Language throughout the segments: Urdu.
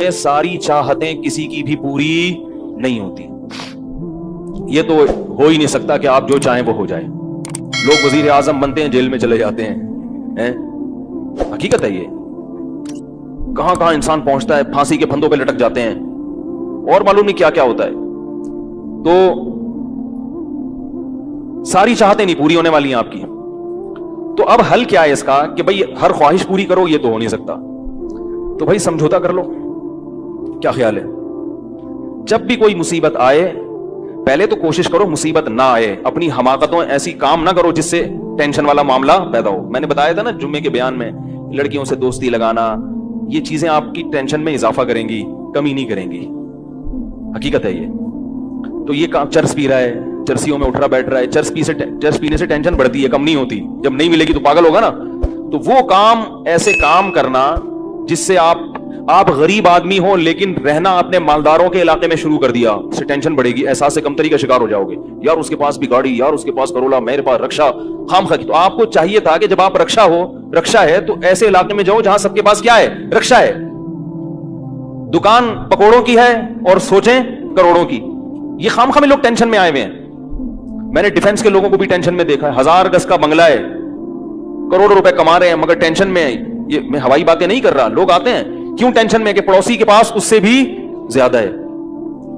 میں ساری چاہتیں کسی کی بھی پوری نہیں ہوتی. یہ تو ہو ہی نہیں سکتا کہ آپ جو چاہیں وہ ہو جائے. لوگ وزیر اعظم بنتے ہیں, جیل میں چلے جاتے ہیں. حقیقت ہے یہ. کہاں کہاں انسان پہنچتا ہے, پھانسی کے پھندوں پہ لٹک جاتے ہیں, اور معلوم نہیں کیا کیا ہوتا ہے. تو ساری چاہتیں نہیں پوری ہونے والی ہیں آپ کی. تو اب حل کیا ہے اس کا کہ بھئی ہر خواہش پوری کرو, یہ تو ہو نہیں سکتا. تو بھائی سمجھوتا کر لو. کیا خیال ہے؟ جب بھی کوئی مصیبت آئے پہلے تو کوشش کرو مصیبت نہ آئے. اپنی حماقتوں ایسی کام نہ کرو جس سے ٹینشن والا معاملہ پیدا ہو. میں نے بتایا تھا نا جمعے کے بیان میں, لڑکیوں سے دوستی لگانا, یہ چیزیں آپ کی ٹینشن میں اضافہ کریں گی, کمی نہیں کریں گی. حقیقت ہے یہ. تو یہ کام چرس پی رہا ہے, چرسیوں میں اٹھ رہا بیٹھ رہا ہے, چرس پینے سے ٹینشن بڑھتی ہے, کم نہیں ہوتی. جب نہیں ملے گی تو پاگل ہوگا نا. تو وہ کام, ایسے کام کرنا جس سے آپ غریب آدمی ہو لیکن رہنا اپنے مالداروں کے علاقے میں شروع کر دیا, اس سے ٹینشن بڑھے گی, احساس کمتری کا شکار ہو جاؤ گے. یار اس کے پاس بھی گاڑی, یار اس کے پاس کرولا, میرے پاس رکشا, خامخواہ. تو آپ کو چاہیے تھا کہ جب آپ رکشا ہے تو ایسے علاقے میں جاؤ جہاں سب کے پاس کیا ہے, رکشا ہے. دکان پکوڑوں کی ہے اور سوچیں کروڑوں کی. یہ خامخواہ میں لوگ ٹینشن میں آئے ہوئے ہیں. میں نے ڈیفنس کے لوگوں کو بھی ٹینشن میں دیکھا ہے. 1000 گز کا بنگلہ ہے, کروڑوں روپے کما رہے ہیں, مگر ٹینشن میں. یہ میں ہوائی باتیں نہیں کر رہا. لوگ آتے ہیں کیوں ٹینشن میں کہ پڑوسی کے پاس اس سے بھی زیادہ ہے.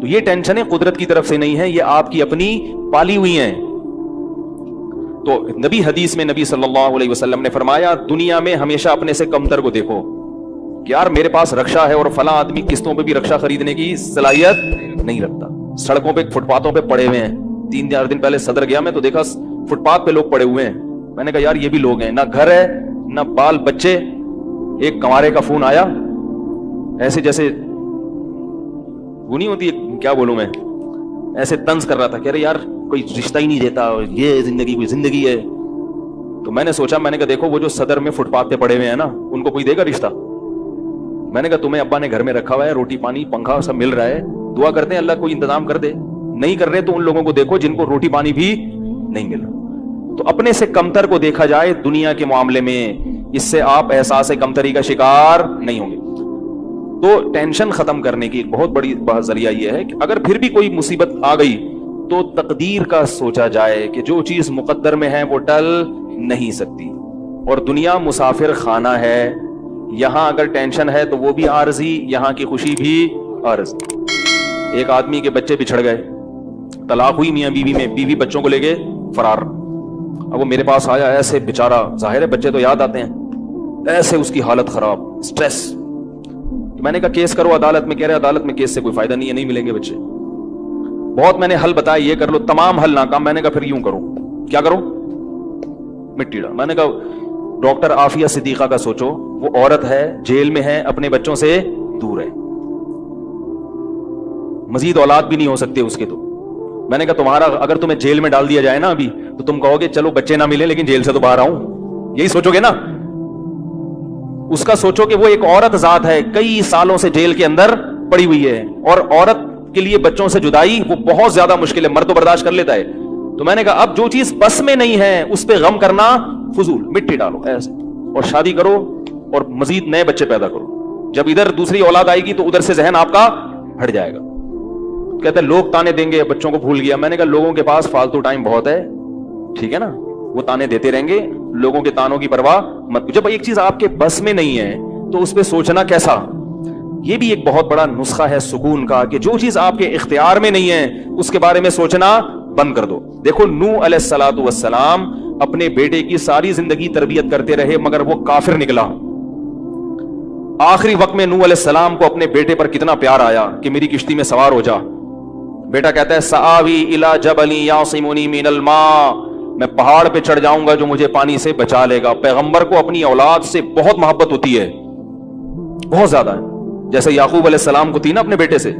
تو یہ ٹینشنیں قدرت کی طرف سے نہیں ہیں, یہ آپ کی اپنی پالی ہوئی ہیں. تو نبی حدیث میں نبی صلی اللہ علیہ وسلم نے فرمایا دنیا میں ہمیشہ اپنے سے کمتر کو دیکھو کہ یار میرے پاس رکشا ہے اور فلاں آدمی قسطوں پہ بھی رکشا خریدنے کی صلاحیت نہیں رکھتا. سڑکوں پہ فٹ پاتھوں پہ پڑے ہوئے ہیں. 3-4 دن پہلے صدر گیا میں تو دیکھا فٹ پاتھ پہ لوگ پڑے ہوئے ہیں. میں نے کہا یار یہ بھی لوگ ہیں, نہ گھر ہے نہ بال بچے. ایک کنوارے کا فون آیا, ایسے جیسے وہ نہیں ہوتی, کیا بولوں میں, ایسے طنز کر رہا تھا, کہہ رہے یار کوئی رشتہ ہی نہیں دیتا, یہ زندگی کوئی زندگی ہے. تو میں نے سوچا, میں نے کہا دیکھو وہ جو صدر میں فٹ پاتھ پہ پڑے ہوئے ہیں نا, ان کو کوئی دے گا رشتہ؟ میں نے کہا تمہیں ابا نے گھر میں رکھا ہوا ہے, روٹی پانی پنکھا سب مل رہا ہے, دعا کرتے ہیں اللہ کوئی انتظام کر دے. نہیں کر رہے تو ان لوگوں کو دیکھو جن کو روٹی پانی بھی نہیں مل رہا. تو اپنے سے کمتر کو دیکھا جائے دنیا کے معاملے میں, اس سے آپ احساس کمتری کا شکار نہیں ہوں گے. تو ٹینشن ختم کرنے کی ایک بہت بڑی ذریعہ یہ ہے کہ اگر پھر بھی کوئی مصیبت آ گئی تو تقدیر کا سوچا جائے کہ جو چیز مقدر میں ہے وہ ٹل نہیں سکتی. اور دنیا مسافر خانہ ہے, یہاں اگر ٹینشن ہے تو وہ بھی عارضی, یہاں کی خوشی بھی عارضی. ایک آدمی کے بچے بچھڑ گئے, طلاق ہوئی میاں بیوی میں, بیوی بچوں کو لے کے فرار. اب وہ میرے پاس آیا, ایسے بیچارہ, ظاہر ہے بچے تو یاد آتے ہیں, ایسے اس کی حالت خراب, سٹریس. میں نے کہا کیس کرو عدالت میں. کہہ رہے عدالت میں کیس سے کوئی فائدہ نہیں ہے, نہیں ملیں گے بچے. بہت میں نے حل بتایا, یہ کر لو, تمام حل ناکام. میں نے کہا پھر یوں کرو, کیا کرو, مٹی ڈال. میں نے کہا ڈاکٹر عافیہ صدیقہ کا سوچو, وہ عورت ہے, جیل میں ہے, اپنے بچوں سے دور ہے, مزید اولاد بھی نہیں ہو سکتے اس کے. تو میں نے کہا تمہارا اگر تمہیں جیل میں ڈال دیا جائے نا ابھی تو تم کہو گے چلو بچے نہ ملے لیکن جیل سے تو باہر آؤں, یہی سوچو گے نا. اس کا سوچو کہ وہ ایک عورت ذات ہے, کئی سالوں سے جیل کے اندر پڑی ہوئی ہے, اور عورت کے لیے بچوں سے جدائی وہ بہت زیادہ مشکل ہے, مرد تو برداشت کر لیتا ہے. تو میں نے کہا اب جو چیز بس میں نہیں ہے اس پہ غم کرنا فضول, مٹی ڈالو ایسے, اور شادی کرو اور مزید نئے بچے پیدا کرو. جب ادھر دوسری اولاد آئے گی تو ادھر سے ذہن آپ کا ہٹ جائے گا. کہتے ہیں لوگ تانے دیں گے, بچوں کو بھول گیا. میں نے کہا لوگوں کے پاس فالتو ٹائم بہت ہے, ٹھیک ہے نا, وہ تانے دیتے رہیں گے, لوگوں کے تانوں کی پرواہ مت. جب ایک چیز آپ کے بس میں نہیں ہے تو اس پہ سوچنا کیسا. یہ بھی ایک بہت بڑا نسخہ ہے سکون کا کہ جو چیز آپ کے اختیار میں نہیں ہے اس کے بارے میں سوچنا بند کر دو. دیکھو نوح علیہ الصلوۃ والسلام اپنے بیٹے کی ساری زندگی تربیت کرتے رہے مگر وہ کافر نکلا. آخری وقت میں نوح علیہ السلام کو اپنے بیٹے پر کتنا پیار آیا کہ میری کشتی میں سوار ہو جا. بیٹا کہتا ہے سآوی الی جبل یعصمنی من الماء, میں پہاڑ پہ چڑھ جاؤں گا جو مجھے پانی سے بچا لے گا. پیغمبر کو اپنی اولاد سے بہت محبت ہوتی ہے, بہت زیادہ ہے, جیسے یعقوب علیہ السلام کو تھی نا اپنے بیٹے سے.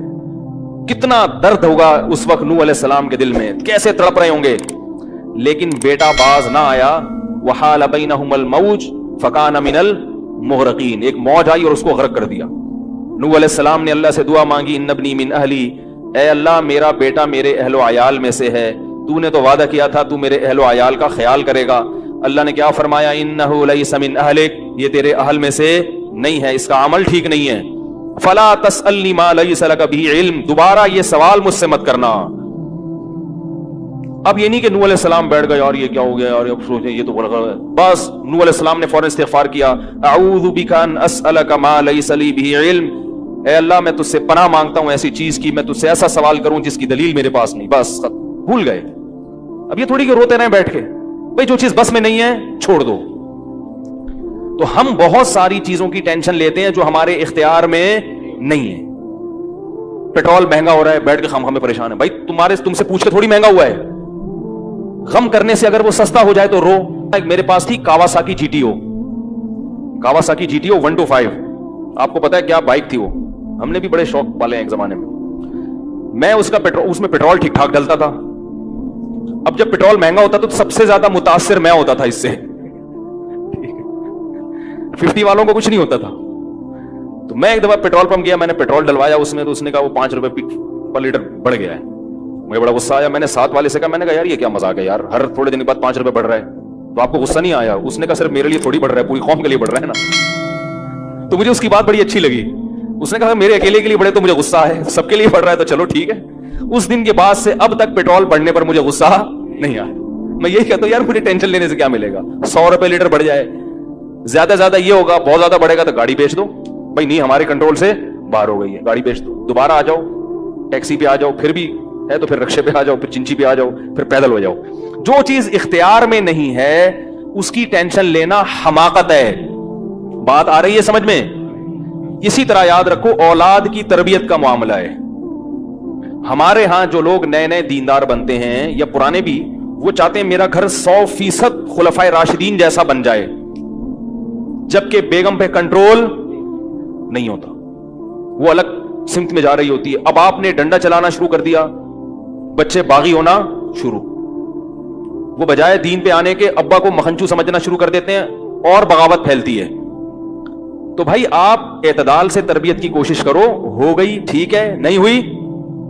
کتنا درد ہوگا اس وقت نوح علیہ السلام کے دل میں, کیسے تڑپ رہے ہوں گے. لیکن بیٹا باز نہ آیا. وحال بینہم الموج فکان من المغرقین, ایک موج آئی اور اس کو غرق کر دیا. نوح علیہ السلام نے اللہ سے دعا مانگی, ان ابنی من اہلی, اے اللہ میرا بیٹا میرے اہل و عیال میں سے ہے, تو نے تو وعدہ کیا تھا تو میرے اہل و عیال کا خیال کرے گا. اللہ نے کیا فرمایا, انہ لیس من اہلک, یہ تیرے اہل میں سے نہیں ہے, اس کا عمل ٹھیک نہیں ہے. فلا تسألنی ما لیس لک بہ علم، دوبارہ یہ سوال مجھ سے مت کرنا. اب یہ نہیں کہ نوح علیہ السلام بیٹھ گئے اور یہ کیا ہو گیا اور اب سوچیں یہ تو بس نوح علیہ السلام نے فوراً استغفار کیا. اعوذ بک ان اسألک ما لیس لی بہ علم، اے اللہ میں تجھ سے پناہ مانگتا ہوں ایسی چیز کی، میں تجھ سے ایسا سوال کروں جس کی دلیل میرے پاس نہیں. بس بھول گئے. اب یہ تھوڑی کہ روتے رہیں بیٹھ کے، بھئی جو چیز بس میں نہیں ہے چھوڑ دو. تو ہم بہت ساری چیزوں کی ٹینشن لیتے ہیں جو ہمارے اختیار میں نہیں ہے. پیٹرول مہنگا ہو رہا ہے، بیٹھ کے خام میں پریشان ہے. بھائی تم سے پوچھ کے تھوڑی مہنگا ہوا ہے. غم کرنے سے اگر وہ سستا ہو جائے تو رو. میرے پاس تھی کاواساکی جی ٹی او 125. آپ کو پتا ہے کیا بائک تھی وہ؟ ہم نے بھی بڑے شوق پالے ہیں ایک زمانے میں. میں اس میں پیٹرول ٹھیک ٹھاک ڈلتا تھا. اب جب پیٹرول مہنگا ہوتا تو سب سے زیادہ متاثر میں ہوتا تھا اس سے. 50 والوں کو کچھ نہیں ہوتا تھا. تو میں ایک دفعہ پیٹرول پمپ گیا، میں نے پیٹرول ڈلوایا اس میں، تو اس نے کہا وہ 5 روپے پر لیٹر بڑھ گیا ہے. مجھے بڑا غصہ آیا. میں نے ساتھ والے سے کہا، میں نے کہا یار یہ کیا مذاق ہے یار، ہر تھوڑے دن کے بعد 5 روپے بڑھ رہا ہے. تو آپ کو غصہ نہیں آیا؟ اس نے کہا صرف میرے لیے تھوڑی بڑھ رہا ہے، پوری قوم کے لیے بڑھ رہا ہے نا. تو مجھے اس کی بات بڑی اچھی لگی. اس نے کہا میرے اکیلے کے لیے بڑھے تو مجھے غصہ ہے، سب کے لیے بڑھ رہا ہے تو چلو ٹھیک ہے. اس دن کے بعد سے اب تک پیٹرول بڑھنے پر مجھے غصہ نہیں آیا. میں یہی کہتا ہوں یار مجھے ٹینشن لینے سے کیا ملے گا. 100 روپے لیٹر بڑھ جائے، زیادہ زیادہ یہ ہوگا، بہت زیادہ بڑھے گا تو گاڑی بیچ دو. بھائی نہیں ہمارے کنٹرول سے باہر ہو گئی ہے، گاڑی بیچ دو، دوبارہ آ جاؤ ٹیکسی پہ آ جاؤ، پھر بھی ہے تو پھر رکشے پہ آ جاؤ، پھر چنچی پہ آ جاؤ، پھر پیدل ہو جاؤ. جو چیز اختیار میں نہیں ہے اس کی ٹینشن لینا حماقت ہے. بات آ رہی ہے سمجھ میں؟ اسی طرح یاد رکھو اولاد کی تربیت کا معاملہ ہے. ہمارے ہاں جو لوگ نئے نئے دیندار بنتے ہیں یا پرانے بھی، وہ چاہتے ہیں میرا گھر 100% خلفائے راشدین جیسا بن جائے، جبکہ بیگم پہ کنٹرول نہیں ہوتا، وہ الگ سمت میں جا رہی ہوتی ہے. اب آپ نے ڈنڈا چلانا شروع کر دیا، بچے باغی ہونا شروع. وہ بجائے دین پہ آنے کے ابا کو مکھنچو سمجھنا شروع کر دیتے ہیں اور بغاوت پھیلتی ہے. تو بھائی آپ اعتدال سے تربیت کی کوشش کرو. ہو گئی ٹھیک ہے، نہیں ہوئی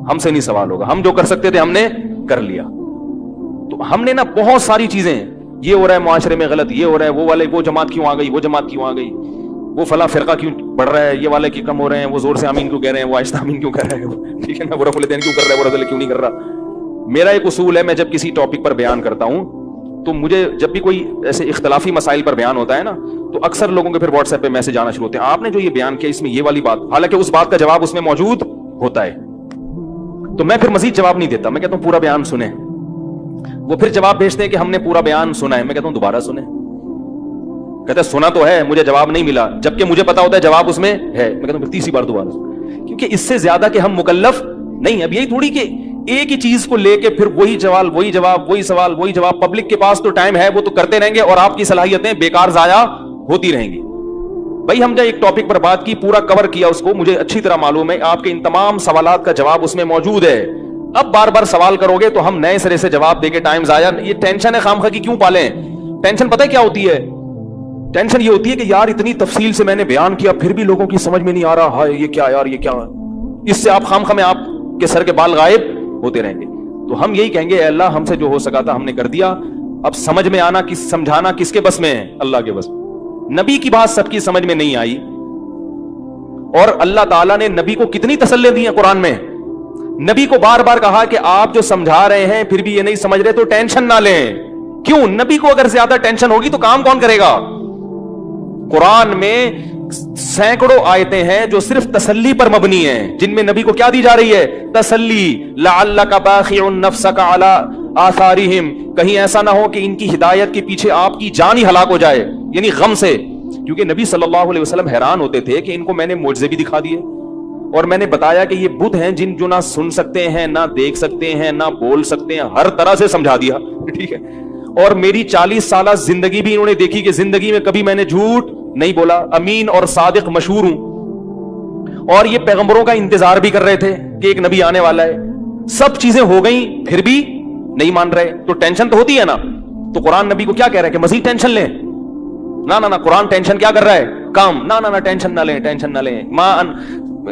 ہم سے نہیں سوال ہوگا، ہم جو کر سکتے تھے ہم نے کر لیا. تو ہم نے نا بہت ساری چیزیں، یہ ہو رہا ہے معاشرے میں غلط، یہ ہو رہا ہے، وہ جماعت کیوں آ گئی، وہ جماعت کیوں آ گئی، وہ فلاں فرقہ کیوں بڑھ رہا ہے، یہ والے کی کم ہو رہے ہیں، وہ زور سے آمین کیوں کہہ رہے ہیں، وہ آہستہ آمین کیوں کر رہے ہیں، ٹھیک ہے نا، وہ رفع الیدین کیوں کر رہا ہے، وہ رضا کیوں نہیں کر رہا. میرا ایک اصول ہے، میں جب کسی ٹاپک پر بیان کرتا ہوں تو مجھے جب بھی کوئی ایسے اختلافی مسائل پر بیان ہوتا ہے نا، تو اکثر لوگوں کے پھر واٹس ایپ پہ میسج آنا شروع ہوتے ہیں، آپ نے جو یہ بیان کیا اس میں یہ والی بات، حالانکہ اس بات کا جواب اس میں موجود ہوتا ہے. تو میں پھر مزید جواب نہیں دیتا، میں کہتا ہوں پورا بیان سنیں. وہ پھر جواب بھیجتے ہیں کہ ہم نے پورا بیان سنا ہے. میں کہتا ہوں دوبارہ سنیں. کہتے ہیں سنا تو ہے، مجھے جواب نہیں ملا، جبکہ مجھے پتا ہوتا ہے جواب اس میں ہے. میں کہتا ہوں پھر تیسری بار دوبارہ سنیں، کیونکہ اس سے زیادہ کہ ہم مکلف نہیں. اب یہی تھوڑی کہ ایک ہی چیز کو لے کے پھر وہی سوال وہی جواب. پبلک کے پاس تو ٹائم ہے، وہ تو کرتے رہیں گے اور آپ کی صلاحیتیں بیکار ضائع ہوتی رہیں گی. بھائی ہم نے ایک ٹاپک پر بات کی، پورا کور کیا اس کو، مجھے اچھی طرح معلوم ہے آپ کے ان تمام سوالات کا جواب اس میں موجود ہے. اب بار بار سوال کرو گے تو ہم نئے سرے سے جواب دے کے ٹائم ضائع. یہ ٹینشن ہے خام خواہ کی کیوں پالیں؟ ٹینشن پتہ ہے کیا ہوتی ہے؟ ٹینشن یہ ہوتی ہے کہ یار اتنی تفصیل سے میں نے بیان کیا پھر بھی لوگوں کی سمجھ میں نہیں آ رہا، ہائے یہ کیا یار، یہ کیا. اس سے آپ خام خواہ میں آپ کے سر کے بال غائب ہوتے رہیں گے. تو ہم یہی کہیں گے اے اللہ ہم سے جو ہو سکا تھا ہم نے کر دیا. اب سمجھ میں آنا سمجھانا کس کے بس میں ہے؟ اللہ کے بس. نبی کی بات سب کی سمجھ میں نہیں آئی، اور اللہ تعالیٰ نے نبی کو کتنی تسلی دی ہے قرآن میں. نبی کو بار بار کہا کہ آپ جو سمجھا رہے ہیں پھر بھی یہ نہیں سمجھ رہے تو ٹینشن نہ لیں. کیوں؟ نبی کو اگر زیادہ ٹینشن ہوگی تو کام کون کرے گا؟ قرآن میں سینکڑوں آیتیں ہیں جو صرف تسلی پر مبنی ہیں، جن میں نبی کو کیا دی جا رہی ہے؟ تسلی. لعلک باخع نفسک علی آثارہم، کہیں ایسا نہ ہو کہ ان کی ہدایت کے پیچھے آپ کی جان ہی ہلاک ہو جائے، یعنی غم سے. کیونکہ نبی صلی اللہ علیہ وسلم حیران ہوتے تھے کہ ان کو میں نے معجزے بھی دکھا دیے اور میں نے بتایا کہ یہ بت ہیں جن جو نہ سن سکتے ہیں، نہ دیکھ سکتے ہیں، نہ بول سکتے ہیں، ہر طرح سے سمجھا دیا، ٹھیک ہے. اور میری 40 سالہ زندگی بھی انہوں نے دیکھی کہ زندگی میں کبھی میں نے جھوٹ نہیں بولا، امین اور صادق مشہور ہوں. اور یہ پیغمبروں کا انتظار بھی کر رہے تھے کہ ایک نبی آنے والا ہے. سب چیزیں ہو گئیں پھر بھی نہیں مان رہے، تو ٹینشن تو ہوتی ہے نا. تو قرآن نبی کو کیا کہہ رہا ہے کہ مزید ٹینشن لیں؟ نہ قرآن ٹینشن کیا کر رہا ہے؟ کام. نہ ٹینشن نہ لیں، ٹینشن نہ لیں. ما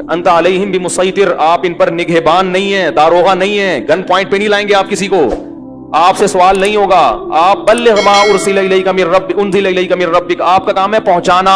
انت علیہم بمسیطر، آپ ان پر نگہبان نہیں ہیں، داروغہ نہیں ہیں، گن پوائنٹ پہ نہیں لائیں گے آپ کسی کو. آپ سے سوال نہیں ہوگا. آپ بلغ ما انزل الیک من ربک، آپ کا کام ہے پہنچانا.